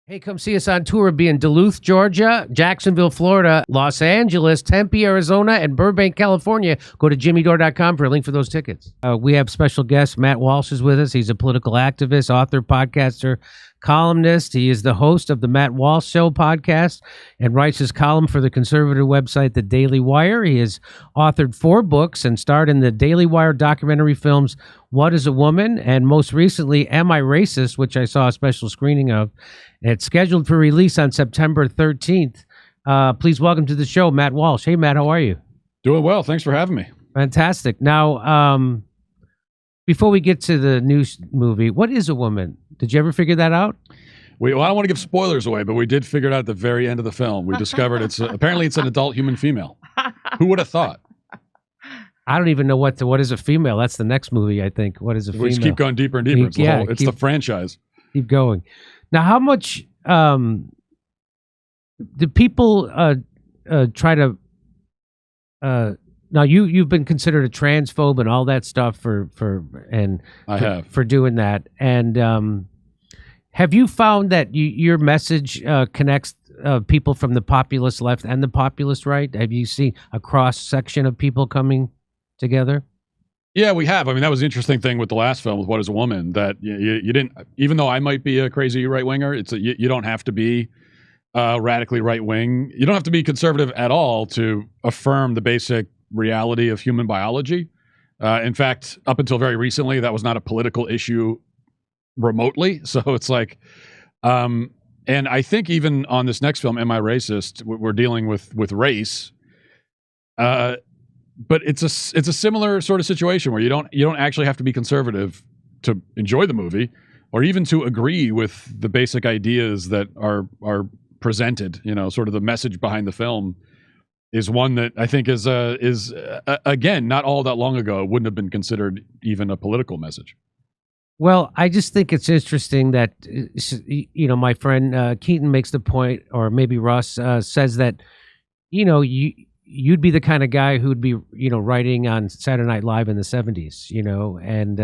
Hey, come see us on tour. We'll be in Duluth, Georgia, Jacksonville, Florida, Los Angeles, Tempe, Arizona, and Burbank, California. Go to jimmydore.com for a link for those tickets. We have special guest. Matt Walsh is with us. He's a political activist, author, podcaster, columnist. He is the host of the Matt Walsh Show podcast and writes his column for the conservative website, The Daily Wire. He has authored 4 books and starred in the Daily Wire documentary films What is a Woman? And most recently, Am I Racist?, which I saw a special screening of. It's scheduled for release on September 13th. Please welcome to the show, Matt Walsh. Hey, Matt, how are you? Doing well. Thanks for having me. Fantastic. Now, before we get to the new movie, what is a woman? Did you ever figure that out? Well, I don't want to give spoilers away, but we did figure it out at the very end of the film. We discovered apparently it's an adult human female. Who would have thought? I don't even know what is a female. That's the next movie, I think. What is a female? We just keep going deeper and deeper. It's the franchise. Keep going. Now, how much do people try to? Now, you've been considered a transphobe and all that stuff for doing that. And have you found that your message connects people from the populist left and the populist right? Have you seen a cross section of people coming together? Yeah, we have. I mean, that was the interesting thing with the last film, with What is a Woman, that you didn't, even though I might be a crazy right-winger, you don't have to be radically right-wing. You don't have to be conservative at all to affirm the basic reality of human biology. In fact, up until very recently, that was not a political issue remotely. So it's like, and I think even on this next film, Am I Racist?, we're dealing with race. But it's a similar sort of situation where you don't actually have to be conservative to enjoy the movie, or even to agree with the basic ideas that are presented. You know, sort of the message behind the film is one that I think is again, not all that long ago, it wouldn't have been considered even a political message. Well, I just think it's interesting that my friend Keaton makes the point, or maybe Russ says that you'd be the kind of guy who'd be, writing on Saturday Night Live in the 70s, and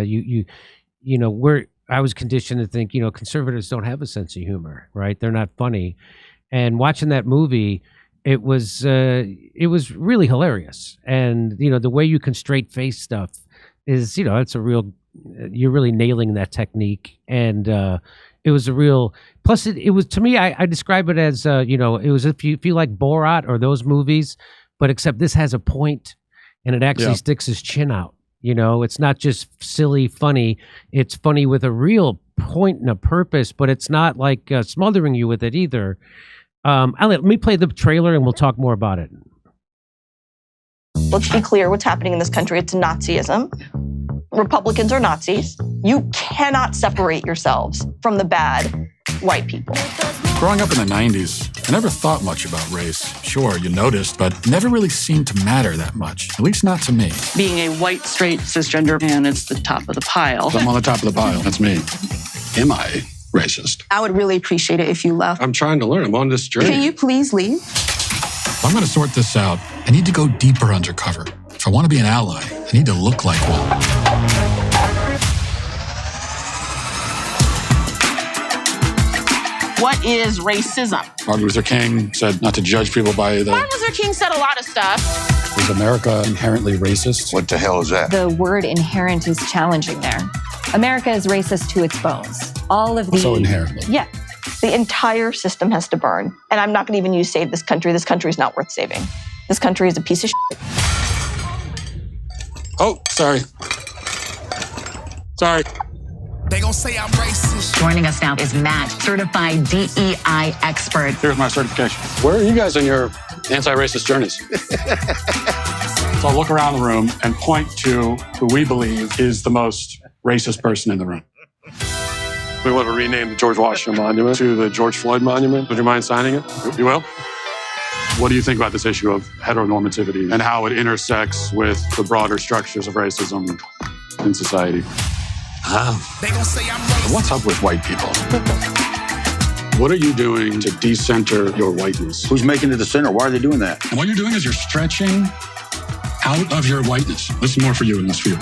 I was conditioned to think, conservatives don't have a sense of humor, right? They're not funny. And watching that movie, it was really hilarious. And, the way you can straight face stuff is, it's you're really nailing that technique. And, it was a real, plus it was, to me, I describe it as, it was if you like Borat or those movies, but except this has a point and it actually sticks his chin out. It's not just silly funny. It's funny with a real point and a purpose, but it's not like smothering you with it either. Let me play the trailer and we'll talk more about it. Let's be clear what's happening in this country. It's Nazism. Republicans are Nazis. You cannot separate yourselves from the bad white people. Growing up in the 90s, I never thought much about race. Sure, you noticed, but never really seemed to matter that much, at least not to me. Being a white, straight, cisgender man is the top of the pile. I'm on the top of the pile. That's me. Am I racist? I would really appreciate it if you left. I'm trying to learn. I'm on this journey. Can you please leave? If I'm going to sort this out, I need to go deeper undercover. If I want to be an ally, I need to look like one. What is racism? Martin Luther King said not to judge people by the... Martin Luther King said a lot of stuff. Is America inherently racist? What the hell is that? The word inherent is challenging there. America is racist to its bones. All of the... So inherently. Yeah. The entire system has to burn. And I'm not going to even use save this country. This country is not worth saving. This country is a piece of shit. Oh, sorry. Sorry. They gonna say I'm racist. Joining us now is Matt, certified DEI expert. Here's my certification. Where are you guys on your anti-racist journeys? So I'll look around the room and point to who we believe is the most racist person in the room. We want to rename the George Washington Monument to the George Floyd Monument. Would you mind signing it? You will? What do you think about this issue of heteronormativity and how it intersects with the broader structures of racism in society? They gonna say I'm racist. What's up with white people? What are you doing to decenter your whiteness? Who's making it the center? Why are they doing that? And what you're doing is you're stretching out of your whiteness. This is more for you in this field.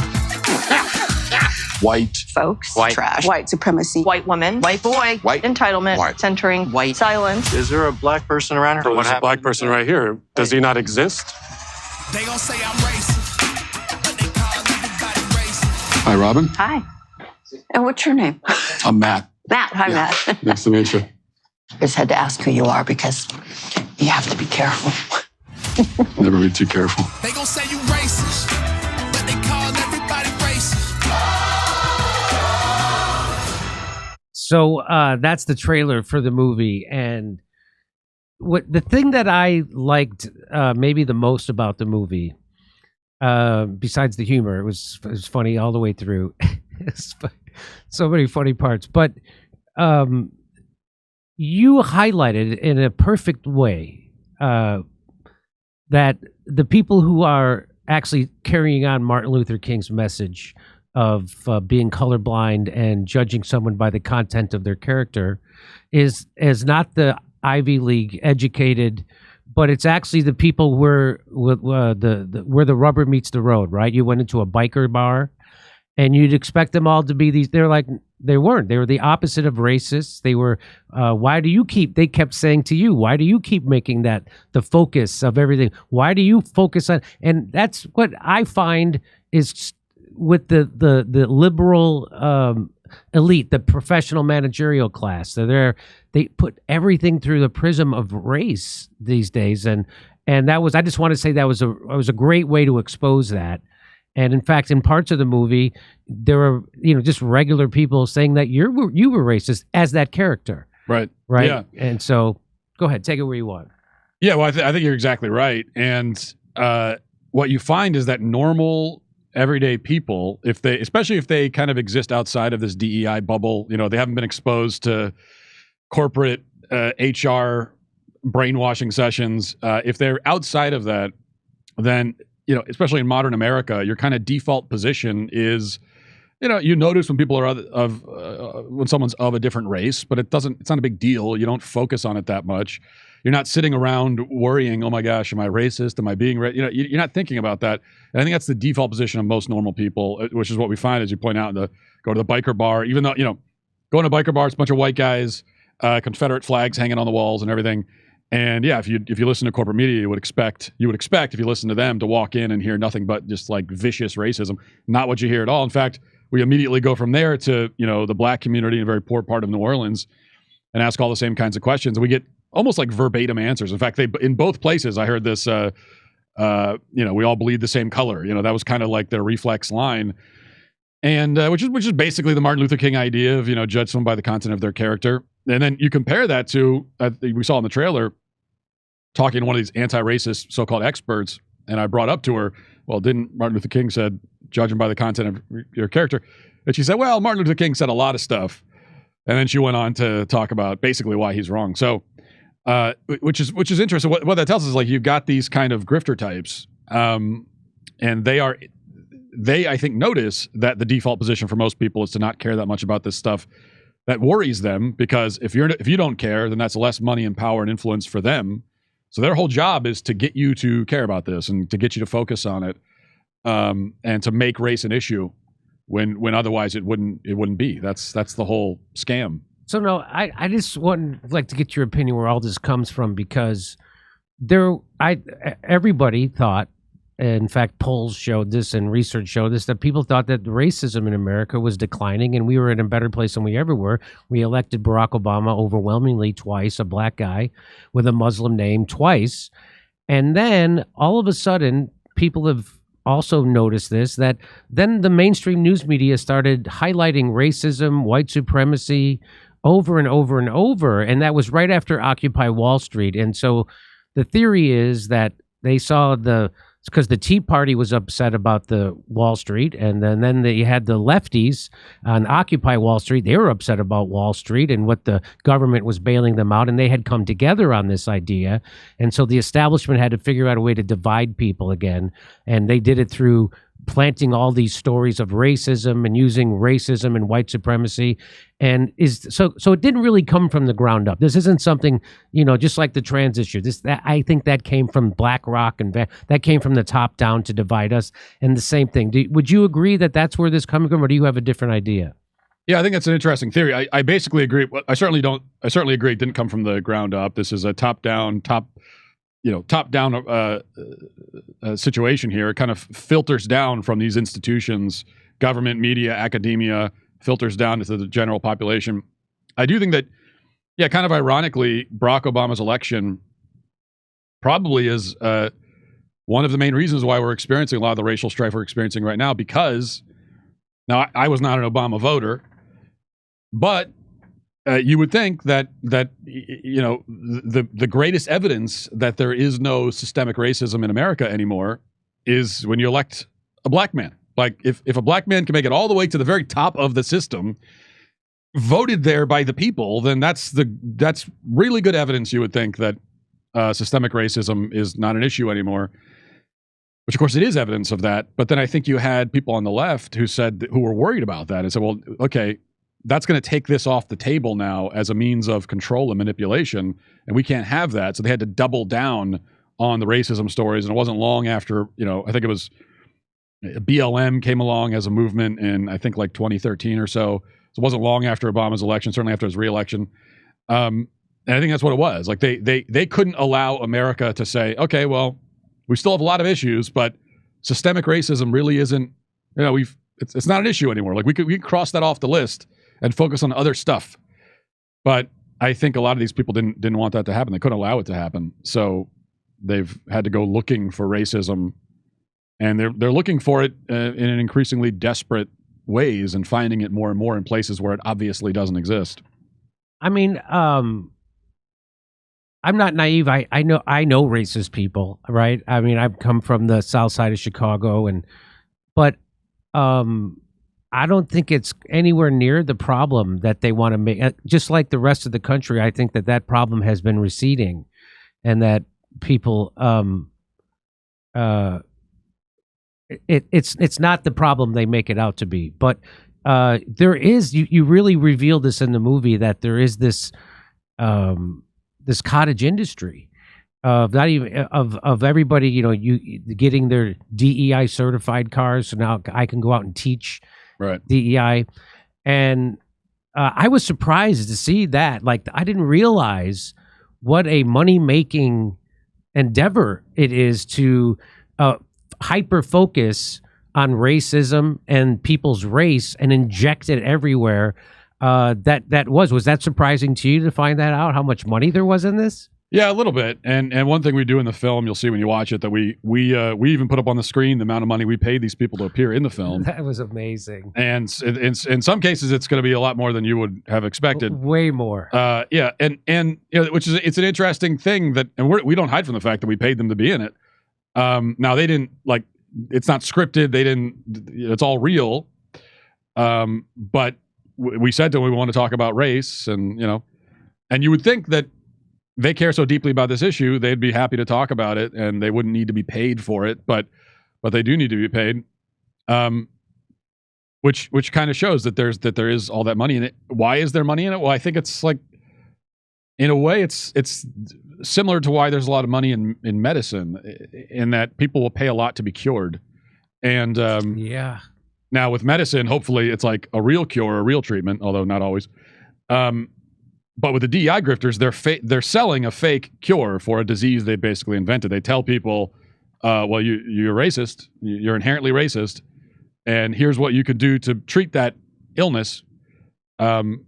white, folks, white, trash, White supremacy. white woman, white boy, white, entitlement, white, centering, white, silence. Is there a black person around here? There's a black person right here. Does he not exist? They gon' say I'm racist, but they call everybody racist. Hi, Robin. Hi. And what's your name? I'm Matt. Matt. Hi, Matt. Nice to meet you. I just had to ask who you are because you have to be careful. Never be too careful. They gon' say you racist, but they call everybody racist. So that's the trailer for the movie, and what the thing that I liked maybe the most about the movie, besides the humor, it was funny all the way through. So many funny parts, but you highlighted in a perfect way that the people who are actually carrying on Martin Luther King's message of being colorblind and judging someone by the content of their character is not the Ivy League educated, but it's actually the people where the rubber meets the road, right? You went into a biker bar and you'd expect them all to be these. They're like, they weren't. They were the opposite of racists. They were, they kept saying to you, why do you keep making that the focus of everything? Why do you focus on, and that's what I find is with the liberal elite, the professional managerial class. They put everything through the prism of race these days. And that was, I just want to say that was a great way to expose that. And in fact, in parts of the movie, there were, just regular people saying that you were racist as that character. Right. Right. Yeah. And so go ahead, take it where you want. Yeah. Well, I think you're exactly right. And what you find is that normal, everyday people, especially if they kind of exist outside of this DEI bubble, they haven't been exposed to corporate HR brainwashing sessions. If they're outside of that, then especially in modern America, your kind of default position is, you notice when people are when someone's of a different race, but it's not a big deal. You don't focus on it that much. You're not sitting around worrying, oh my gosh, am I racist? Am I being racist? You're not thinking about that. And I think that's the default position of most normal people, which is what we find, as you point out, go to the biker bar, even though, going to a biker bar, it's a bunch of white guys, Confederate flags hanging on the walls and everything. And yeah, if you listen to corporate media, you would expect if you listen to them to walk in and hear nothing but just like vicious racism. Not what you hear at all. In fact, we immediately go from there to the black community in a very poor part of New Orleans and ask all the same kinds of questions. And we get almost like verbatim answers. In fact, in both places, I heard this. We all bleed the same color. That was kind of like their reflex line, and which is basically the Martin Luther King idea of judge someone by the content of their character. And then you compare that to we saw in the trailer. Talking to one of these anti-racist so-called experts, and I brought up to her, well, didn't Martin Luther King said, judge him by the content of your character? And she said, well, Martin Luther King said a lot of stuff. And then she went on to talk about basically why he's wrong. So, which is interesting. What that tells us is like you've got these kind of grifter types, and they I think notice that the default position for most people is to not care that much about this stuff. That worries them because if you don't care, then that's less money and power and influence for them. So their whole job is to get you to care about this and to get you to focus on it, and to make race an issue when otherwise it wouldn't be. That's the whole scam. So no, I just like to get your opinion where all this comes from, because everybody thought, in fact, polls showed this and research showed this, that people thought that racism in America was declining and we were in a better place than we ever were. We elected Barack Obama overwhelmingly twice, a black guy with a Muslim name twice. And then all of a sudden, people have also noticed this, that then the mainstream news media started highlighting racism, white supremacy over and over and over. And that was right after Occupy Wall Street. And so the theory is that they saw because the Tea Party was upset about the Wall Street, and then they had the lefties on Occupy Wall Street. They were upset about Wall Street and what the government was bailing them out, and they had come together on this idea. And so the establishment had to figure out a way to divide people again, and they did it through planting all these stories of racism and using racism and white supremacy, and so it didn't really come from the ground up. This isn't something, just like the trans issue. I think that came from BlackRock, and that came from the top down to divide us. And the same thing. Would you agree that that's where this coming from, or do you have a different idea? Yeah, I think that's an interesting theory. I basically agree. I certainly agree it didn't come from the ground up. This is a top-down situation here. It kind of filters down from these institutions, government, media, academia, filters down to the general population. I do think that, kind of ironically, Barack Obama's election probably is one of the main reasons why we're experiencing a lot of the racial strife we're experiencing right now, because now I was not an Obama voter, but you would think that the greatest evidence that there is no systemic racism in America anymore is when you elect a black man. Like if a black man can make it all the way to the very top of the system, voted there by the people, then that's really good evidence, you would think, that systemic racism is not an issue anymore. Which of course it is evidence of that. But then I think you had people on the left who were worried about that and said, well, okay, that's going to take this off the table now as a means of control and manipulation, and we can't have that. So they had to double down on the racism stories. And it wasn't long after, I think it was BLM came along as a movement in, I think, like 2013 or so. So it wasn't long after Obama's election, certainly after his reelection. And I think that's what it was. Like they couldn't allow America to say, okay, well, we still have a lot of issues, but systemic racism really isn't, it's not an issue anymore. Like we could cross that off the list and focus on other stuff. But I think a lot of these people didn't want that to happen. They couldn't allow it to happen. So they've had to go looking for racism, and they're looking for it in an increasingly desperate ways and finding it more and more in places where it obviously doesn't exist. I mean, I'm not naive. I know racist people, right? I mean, I've come from the South Side of Chicago, but I don't think it's anywhere near the problem that they want to make. Just like the rest of the country, I think that problem has been receding, and that people, it's not the problem they make it out to be. But there is, you really revealed this in the movie, that there is this this cottage industry of not even of everybody, you getting their DEI certified cars. So now I can go out and teach DEI. And I was surprised to see that. Like, I didn't realize what a money-making endeavor it is to hyper-focus on racism and people's race and inject it everywhere. Was that surprising to you to find that out, how much money there was in this? Yeah, a little bit. And one thing we do in the film, you'll see when you watch it, that we even put up on the screen the amount of money we paid these people to appear in the film. That was amazing. And in some cases, it's going to be a lot more than you would have expected. Way more. Yeah, and which is, it's an interesting thing that, and we don't hide from the fact that we paid them to be in it. Now they didn't, like, it's not scripted. They didn't. It's all real. But we said to them, we want to talk about race, and you would think that they care so deeply about this issue, they'd be happy to talk about it, and they wouldn't need to be paid for it, but they do need to be paid, which kind of shows that there is all that money in it. Why is there money in it? Well, I think it's like, in a way, it's similar to why there's a lot of money in medicine, in that people will pay a lot to be cured, and yeah. Now with medicine, hopefully it's like a real cure, a real treatment, although not always. But with the DEI grifters, they're selling a fake cure for a disease they basically invented. They tell people, well, you're racist, you're inherently racist, and here's what you could do to treat that illness. And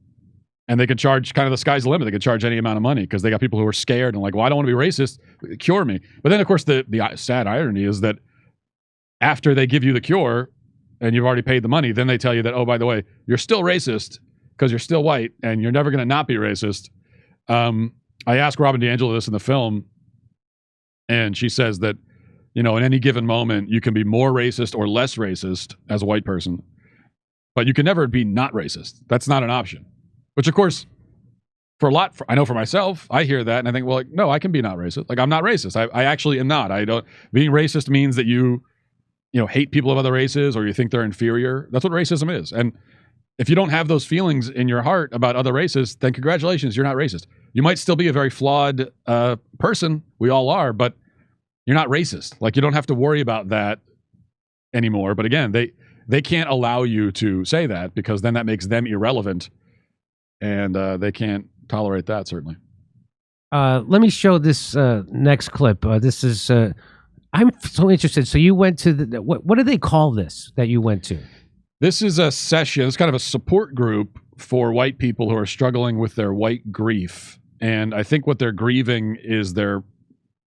they could charge, kind of the sky's the limit. They could charge any amount of money because they got people who are scared and like, well, I don't want to be racist, cure me. But then, of course, the sad irony is that after they give you the cure and you've already paid the money, then they tell you that, oh, by the way, you're still racist because you're still white, and you're never going to not be racist. I asked Robin DiAngelo this in the film, and she says that, in any given moment, you can be more racist or less racist as a white person, but you can never be not racist. That's not an option. Which, of course, I know for myself, I hear that, and I think, well, like, no, I can be not racist. Like, I'm not racist. I actually am not. Being racist means that you hate people of other races, or you think they're inferior. That's what racism is. And if you don't have those feelings in your heart about other races, then congratulations, you're not racist. You might still be a very flawed person. We all are, but you're not racist. Like, you don't have to worry about that anymore. But again, they can't allow you to say that, because then that makes them irrelevant, and they can't tolerate that, certainly. Let me show this next clip. This is I'm so interested. So you went to what do they call this that you went to? This is a session. It's kind of a support group for white people who are struggling with their white grief. And I think what they're grieving is their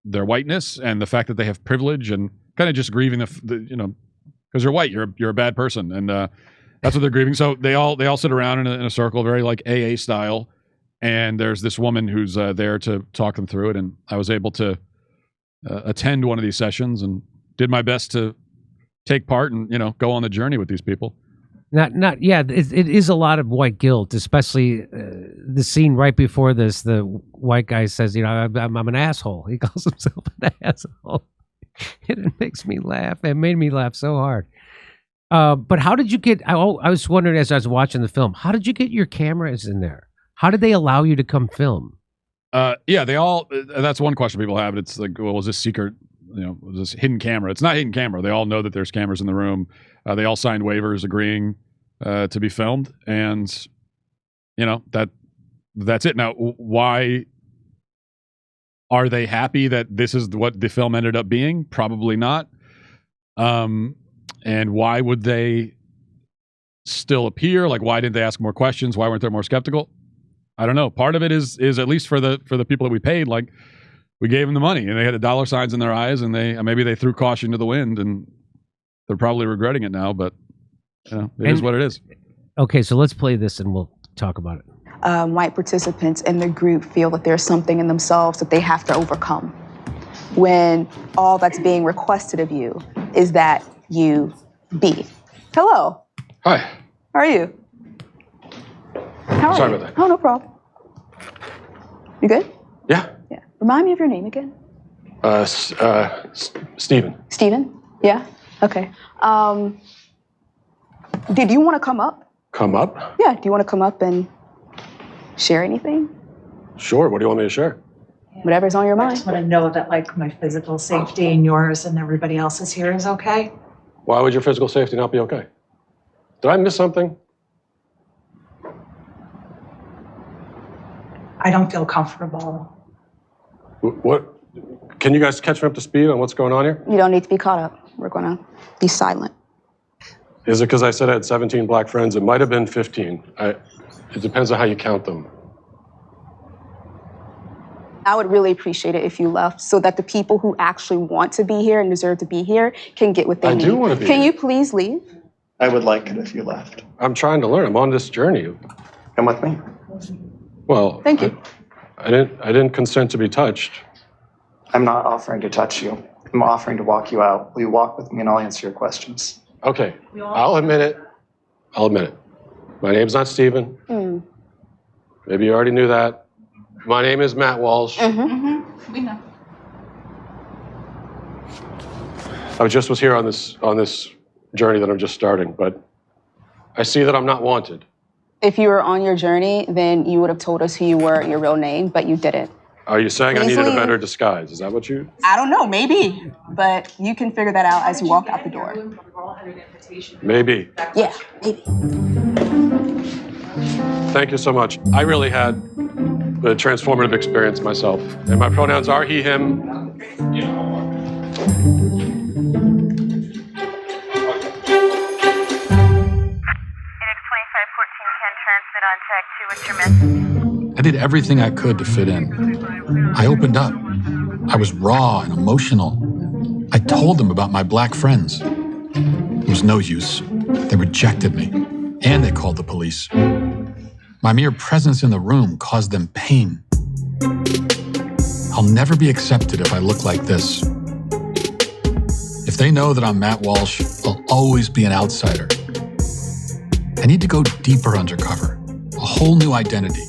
whiteness and the fact that they have privilege, and kind of just grieving because you're white, you're a bad person, and that's what they're grieving. So they all sit around in a circle, very like AA style. And there's this woman who's there to talk them through it. And I was able to attend one of these sessions and did my best to take part and, go on the journey with these people. It is a lot of white guilt, especially the scene right before this. The white guy says, I'm an asshole. He calls himself an asshole. And it makes me laugh. It made me laugh so hard. But how did you get, I was wondering as I was watching the film, how did you get your cameras in there? How did they allow you to come film? They all, that's one question people have. It's like, well, was this secret, was this hidden camera? It's not hidden camera. They all know that there's cameras in the room. They all signed waivers agreeing to be filmed. And, that's it. Now, why are they happy that this is what the film ended up being? Probably not. And why would they still appear? Like, why didn't they ask more questions? Why weren't they more skeptical? I don't know. Part of it is at least for the people that we paid, like, we gave them the money and they had the dollar signs in their eyes, and maybe they threw caution to the wind, and they're probably regretting it now, but it is what it is. Okay, so let's play this and we'll talk about it. White participants in the group feel that there's something in themselves that they have to overcome, when all that's being requested of you is that you be. Hello. Hi. How are you? Sorry about that. Oh, no problem. You good? Yeah. Yeah. Remind me of your name again. Steven. Steven? Yeah? Okay. Did you want to come up? Come up? Yeah. Do you want to come up and share anything? Sure. What do you want me to share? Whatever's on your mind. I just want to know that, like, my physical safety and yours and everybody else's here is okay. Why would your physical safety not be okay? Did I miss something? I don't feel comfortable. What? Can you guys catch me up to speed on what's going on here? You don't need to be caught up. We're going to be silent. Is it because I said I had 17 black friends? It might have been 15. It depends on how you count them. I would really appreciate it if you left, so that the people who actually want to be here and deserve to be here can get what they need. I do want to be Can here. you please leave? I would like it if you left. I'm trying to learn. I'm on this journey. Come with me. Well, thank you. I didn't consent to be touched. I'm not offering to touch you. I'm offering to walk you out. Will you walk with me and I'll answer your questions? Okay. I'll admit it. My name's not Steven. Maybe you already knew that. My name is Matt Walsh. We know. I just was here on this journey that I'm just starting, but I see that I'm not wanted. If you were on your journey, then you would have told us who you were, your real name, but you didn't. Are you saying Please I needed leave. a better disguise? Is that what you... I don't know, maybe. But you can figure that out as you walk out the door. Maybe. Yeah, maybe. Thank you so much. I really had a transformative experience myself. And my pronouns are he, him. I did everything I could to fit in. I opened up. I was raw and emotional. I told them about my black friends. It was no use. They rejected me, and they called the police. My mere presence in the room caused them pain. I'll never be accepted if I look like this. If they know that I'm Matt Walsh, I'll always be an outsider. I need to go deeper undercover, a whole new identity.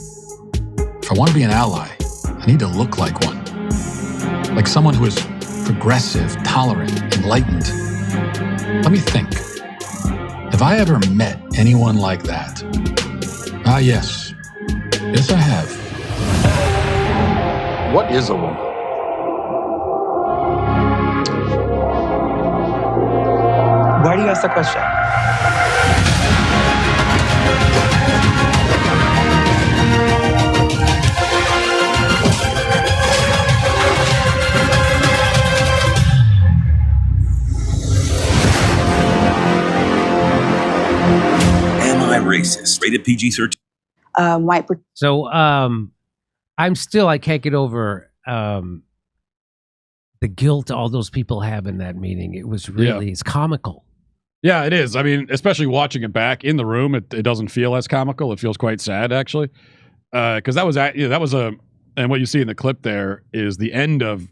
If I want to be an ally, I need to look like one. Like someone who is progressive, tolerant, enlightened. Let me think. Have I ever met anyone like that? Ah, yes. Yes, I have. What is a woman? Why do you ask that question? Am I racist? Rated PG-13. White. So I can't get over the guilt all those people have in that meeting. It was really, it's comical. Yeah, it is. I mean, especially watching it back in the room, it doesn't feel as comical. It feels quite sad, actually, because that was and what you see in the clip there is the end of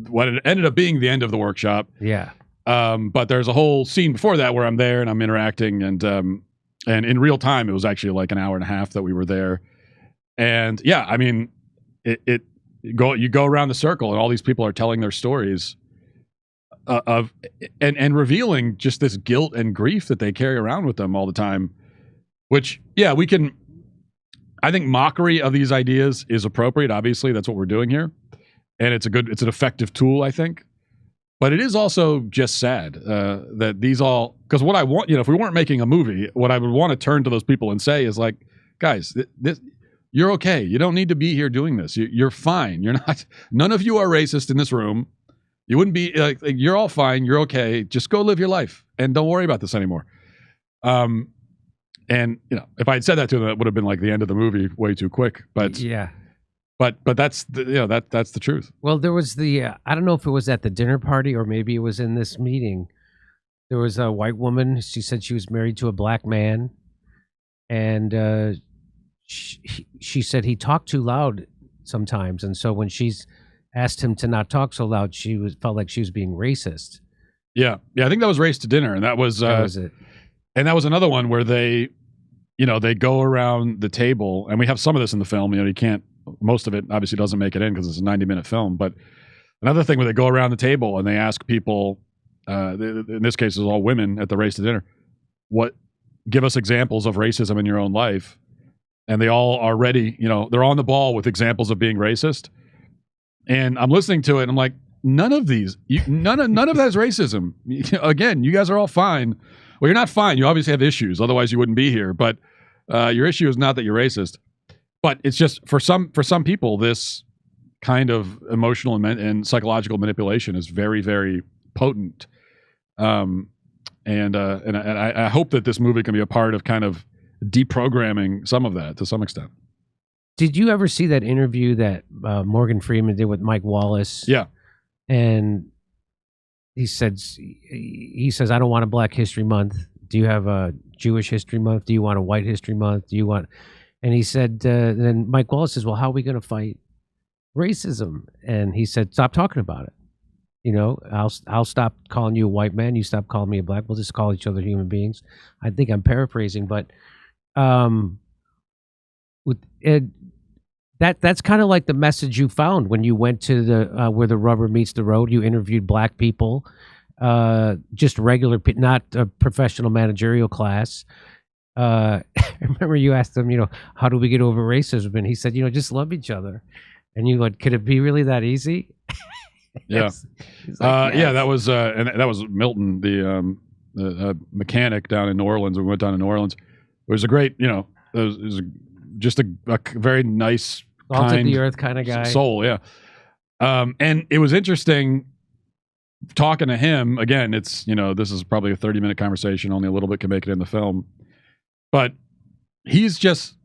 what it ended up being the end of the workshop. Yeah. But there's a whole scene before that where I'm there and I'm interacting, and in real time, it was actually like an hour and a half that we were there. And yeah, I mean, you go around the circle and all these people are telling their stories of revealing just this guilt and grief that they carry around with them all the time, which, yeah, I think mockery of these ideas is appropriate. Obviously, that's what we're doing here. And it's an effective tool, I think. But it is also just sad that because what I want, if we weren't making a movie, what I would want to turn to those people and say is like, guys, you're okay. You don't need to be here doing this. You're fine. You're not, none of you are racist in this room. You wouldn't be like you're all fine. You're okay. Just go live your life and don't worry about this anymore. And if I had said that to them, it would have been like the end of the movie way too quick. But yeah, but that's that's the truth. Well, there was I don't know if it was at the dinner party or maybe it was in this meeting. There was a white woman. She said she was married to a black man, and she said he talked too loud sometimes, and so when she's asked him to not talk so loud, felt like she was being racist. Yeah, I think that was Race to Dinner, and that was it. And that was another one where they go around the table, and we have some of this in the film. You can't. Most of it obviously doesn't make it in because it's a 90-minute film. But another thing where they go around the table and they ask people, in this case, it's all women at the Race to Dinner, give us examples of racism in your own life, and they all are ready. They're on the ball with examples of being racist. And I'm listening to it, and I'm like, none of these, none of that is racism. Again, you guys are all fine. Well, you're not fine. You obviously have issues. Otherwise, you wouldn't be here. But your issue is not that you're racist. But it's just for some people, this kind of emotional and psychological manipulation is very, very potent. And I hope that this movie can be a part of kind of deprogramming some of that to some extent. Did you ever see that interview that Morgan Freeman did with Mike Wallace? Yeah. And he says, I don't want a Black History Month. Do you have a Jewish History Month? Do you want a White History Month? Do you want... And he said, then Mike Wallace says, well, how are we going to fight racism? And he said, stop talking about it. I'll stop calling you a white man. You stop calling me a black. We'll just call each other human beings. I think I'm paraphrasing, but that's kind of like the message you found when you went to the where the rubber meets the road. You interviewed black people, just regular, not a professional managerial class. I remember you asked him, how do we get over racism? And he said, just love each other. And you went, could it be really that easy? Yeah. Yes. Like, yes. Yeah, that was Milton, the mechanic down in New Orleans. We went down to New Orleans. It was a great, it was just a very nice, salt of kind the earth kind of guy. Soul, yeah. And it was interesting talking to him. Again, it's, this is probably a 30-minute conversation. Only a little bit can make it in the film. But he's just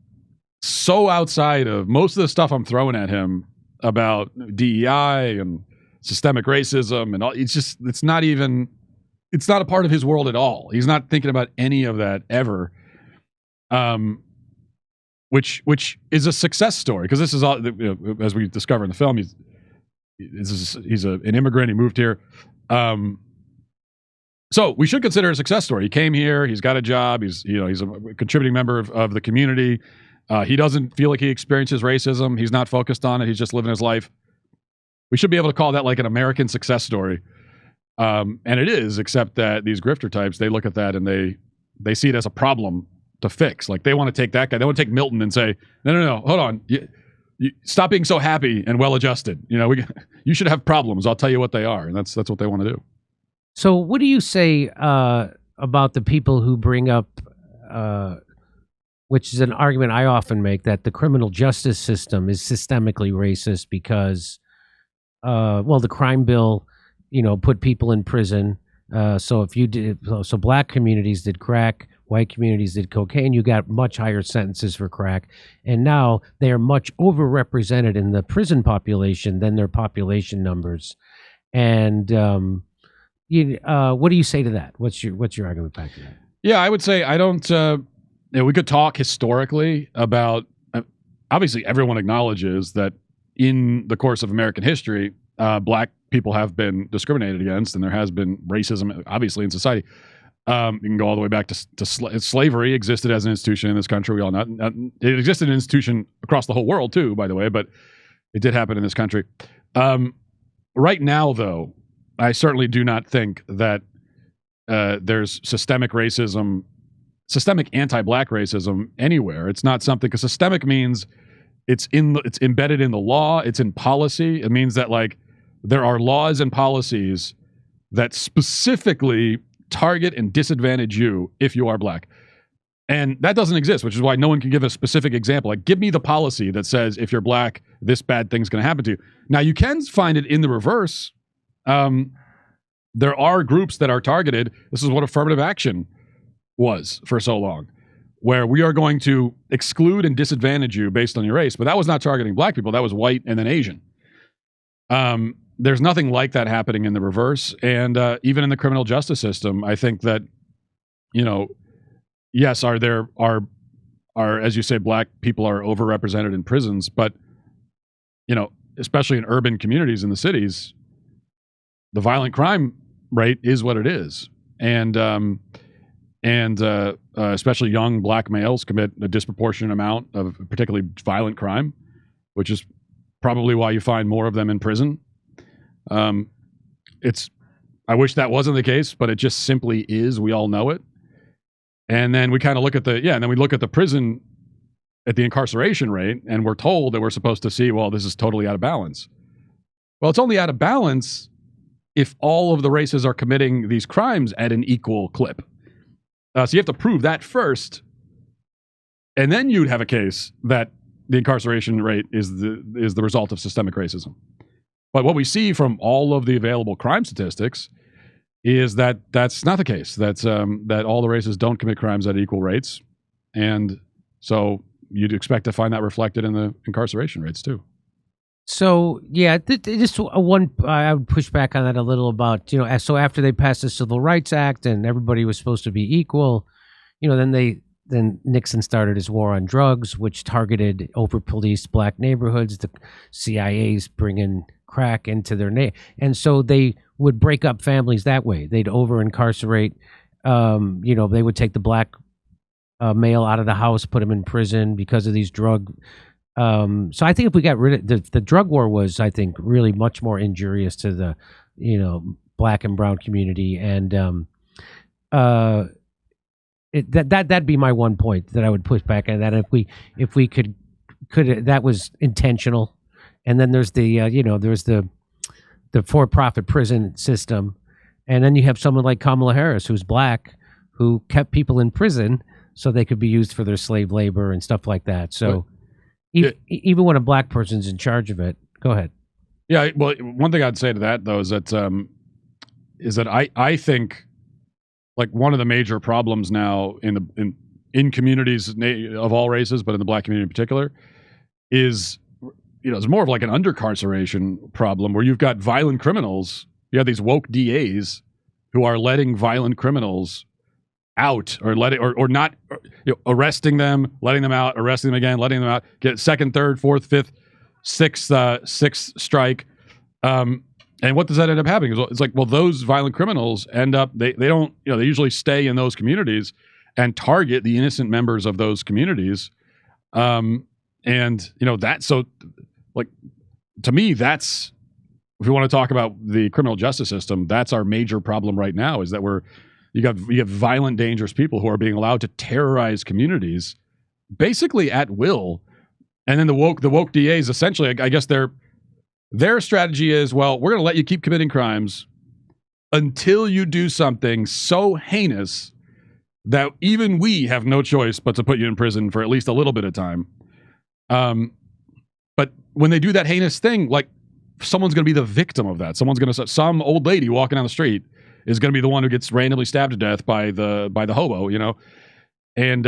so outside of most of the stuff I'm throwing at him about DEI and systemic racism and all. It's not a part of his world at all. He's not thinking about any of that ever. Which is a success story, because this is all, as we discover in the film, he's an immigrant. He moved here. So we should consider it a success story. He came here. He's got a job. He's a contributing member of the community. He doesn't feel like he experiences racism. He's not focused on it. He's just living his life. We should be able to call that like an American success story. And it is, except that these grifter types, they look at that and they see it as a problem to fix. Like they want to take that guy, they want to take Milton and say, no, hold on. You stop being so happy and well-adjusted. You should have problems. I'll tell you what they are. And that's what they want to do. So what do you say about the people who bring up, which is an argument I often make, that the criminal justice system is systemically racist because, the crime bill, put people in prison. So if you did, so black communities did crack, white communities did cocaine, you got much higher sentences for crack. And now they are much overrepresented in the prison population than their population numbers. And what do you say to that? What's your argument back to that? Yeah, I would say I don't. We could talk historically about. Obviously, everyone acknowledges that in the course of American history, black people have been discriminated against, and there has been racism, obviously, in society. You can go all the way back to slavery existed as an institution in this country. We all know it existed as an institution across the whole world too, by the way, but it did happen in this country. Right now, though, I certainly do not think that there's systemic racism, systemic anti-black racism anywhere. It's not something, because systemic means it's embedded in the law, it's in policy. It means that like there are laws and policies that specifically target and disadvantage you if you are black. And that doesn't exist, which is why no one can give a specific example. Like, give me the policy that says if you're black, this bad thing's going to happen to you. Now, you can find it in the reverse. There are groups that are targeted. This is what affirmative action was for so long, where we are going to exclude and disadvantage you based on your race. But that was not targeting black people. That was white and then Asian. There's nothing like that happening in the reverse. And even in the criminal justice system, I think that, yes, as you say, black people are overrepresented in prisons, but, especially in urban communities in the cities, the violent crime rate is what it is. And especially young black males commit a disproportionate amount of particularly violent crime, which is probably why you find more of them in prison. I wish that wasn't the case, but it just simply is. We all know it. And then we kind of look at the prison, at the incarceration rate, and we're told that we're supposed to see, well, this is totally out of balance. Well, it's only out of balance if all of the races are committing these crimes at an equal clip. So you have to prove that first, and then you'd have a case that the incarceration rate is the result of systemic racism. But what we see from all of the available crime statistics is that that's not the case. That's that all the races don't commit crimes at equal rates, and so you'd expect to find that reflected in the incarceration rates too. So yeah, just I would push back on that a little about, so after they passed the Civil Rights Act and everybody was supposed to be equal, then Nixon started his war on drugs, which targeted over-policed black neighborhoods. The CIA's bringing crack into their and so they would break up families that way. They'd over-incarcerate. They would take the black male out of the house, put him in prison because of these drug. So I think if we got rid of the drug war was, I think, really much more injurious to the, black and brown community. And that'd be my one point that I would push back on that. If we could that was intentional. And then there's there's the for-profit prison system. And then you have someone like Kamala Harris, who's black, who kept people in prison so they could be used for their slave labor and stuff like that. So even when a black person's in charge of it, go ahead. Yeah, well, one thing I'd say to that, though, is that I think, like, one of the major problems now in communities of all races, but in the black community in particular, is it's more of like an undercarceration problem, where you've got violent criminals. You have these woke DAs who are letting violent criminals out, or not arresting them, letting them out, arresting them again, letting them out, get second, third, fourth, fifth, sixth strike. And what does that end up happening? It's like, well, those violent criminals end up, they don't, they usually stay in those communities and target the innocent members of those communities. And so, like, to me, that's if we want to talk about the criminal justice system, that's our major problem right now, is that you have violent, dangerous people who are being allowed to terrorize communities basically at will. And then the woke DAs, essentially, I guess their strategy is, well, we're going to let you keep committing crimes until you do something so heinous that even we have no choice but to put you in prison for at least a little bit of time. But when they do that heinous thing, like, someone's going to be the victim of that. Some old lady walking down the street is going to be the one who gets randomly stabbed to death by the hobo, and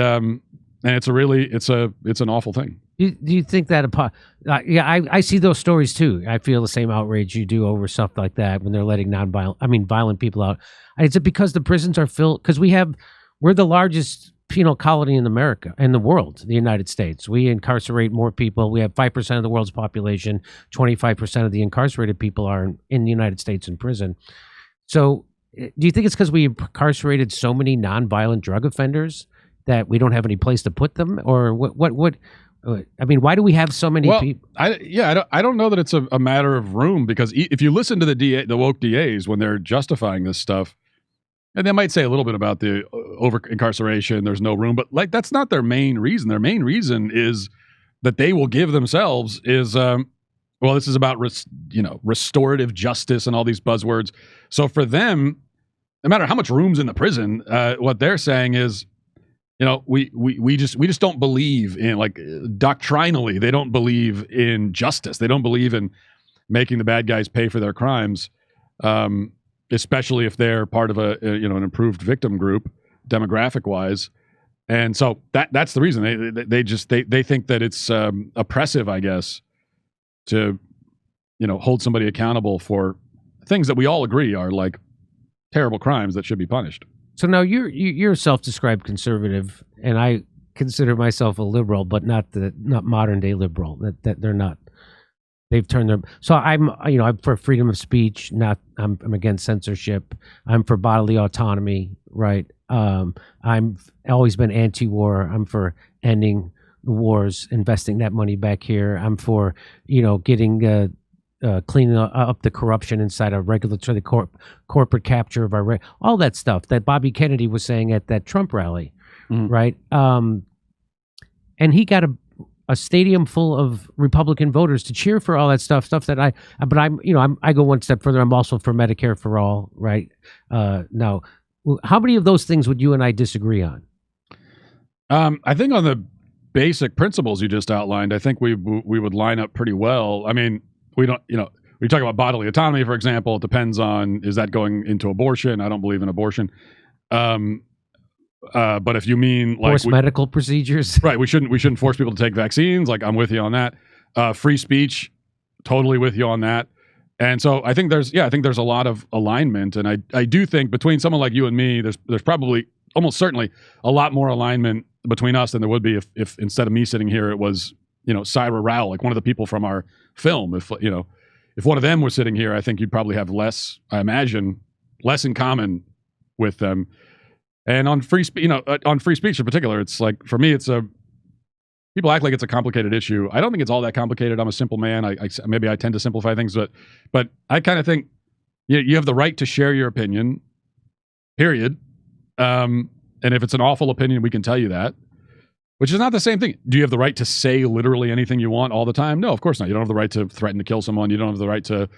it's an awful thing. Do you think that I see those stories too. I feel the same outrage you do over stuff like that when they're letting violent people out. Is it because the prisons are filled? Because we're the largest penal colony in America, in the world, the United States. We incarcerate more people. We have 5% of the world's population. 25% of the incarcerated people are in the United States in prison. So do you think it's because we incarcerated so many nonviolent drug offenders that we don't have any place to put them? Or what I mean, why do we have so many people? I don't know that it's a matter of room, because if you listen to the woke DAs when they're justifying this stuff, and they might say a little bit about the over incarceration, there's no room, but like, that's not their main reason. Their main reason is that they will give themselves is, this is about restorative justice and all these buzzwords. So for them, no matter how much room's in the prison, what they're saying is, we just don't believe in, like, doctrinally, they don't believe in justice. They don't believe in making the bad guys pay for their crimes. Especially if they're part of an improved victim group, demographic wise, and so that's the reason they think that it's oppressive, I guess, to hold somebody accountable for things that we all agree are like terrible crimes that should be punished. So now you're a self-described conservative, and I consider myself a liberal, but not modern day liberal. That they're not. They've turned their. So I'm for freedom of speech. I'm against censorship. I'm for bodily autonomy. Right. I've always been anti-war. I'm for ending the wars, investing that money back here. I'm for getting cleaning up the corruption inside our regulatory corporate capture of our all that stuff that Bobby Kennedy was saying at that Trump rally, right? And he got a stadium full of Republican voters to cheer for all that stuff that I go one step further. I'm also for Medicare for all, right? Now, how many of those things would you and I disagree on? I think on the basic principles you just outlined, I think we would line up pretty well. I mean, we don't, we talk about bodily autonomy, for example. It depends on, is that going into abortion? I don't believe in abortion. But if you mean like forced medical procedures, right? We shouldn't force people to take vaccines. Like, I'm with you on that. Free speech, totally with you on that. And so I think there's a lot of alignment, and I do think between someone like you and me, there's probably almost certainly a lot more alignment between us than there would be if instead of me sitting here, it was Syra Rao, like one of the people from our film. If one of them was sitting here, I think you'd probably have less in common with them. And on free speech in particular, it's like, for me, people act like it's a complicated issue. I don't think it's all that complicated. I'm a simple man. Maybe I tend to simplify things, but I kind of think you have the right to share your opinion, period. And if it's an awful opinion, we can tell you that, which is not the same thing. Do you have the right to say literally anything you want all the time? No, of course not. You don't have the right to threaten to kill someone. You don't have the right to,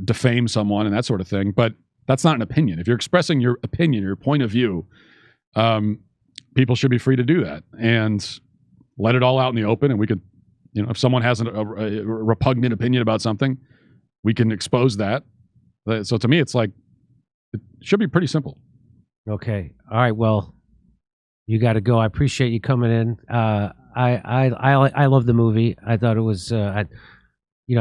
defame someone and that sort of thing. But that's not an opinion. If you're expressing your opinion, your point of view, people should be free to do that and let it all out in the open. And we could, if someone has a repugnant opinion about something, we can expose that. So to me, it's like, it should be pretty simple. Okay. All right. Well, you got to go. I appreciate you coming in. I love the movie. I thought it was, I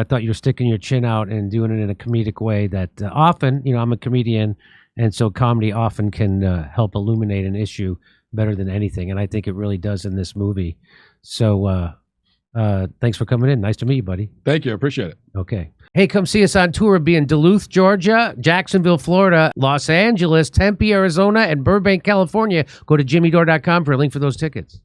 thought you were sticking your chin out and doing it in a comedic way that often, I'm a comedian, and so comedy often can help illuminate an issue better than anything. And I think it really does in this movie. So thanks for coming in. Nice to meet you, buddy. Thank you. I appreciate it. Okay. Hey, come see us on tour. We'll be in Duluth, Georgia, Jacksonville, Florida, Los Angeles, Tempe, Arizona, and Burbank, California. Go to jimmydore.com for a link for those tickets.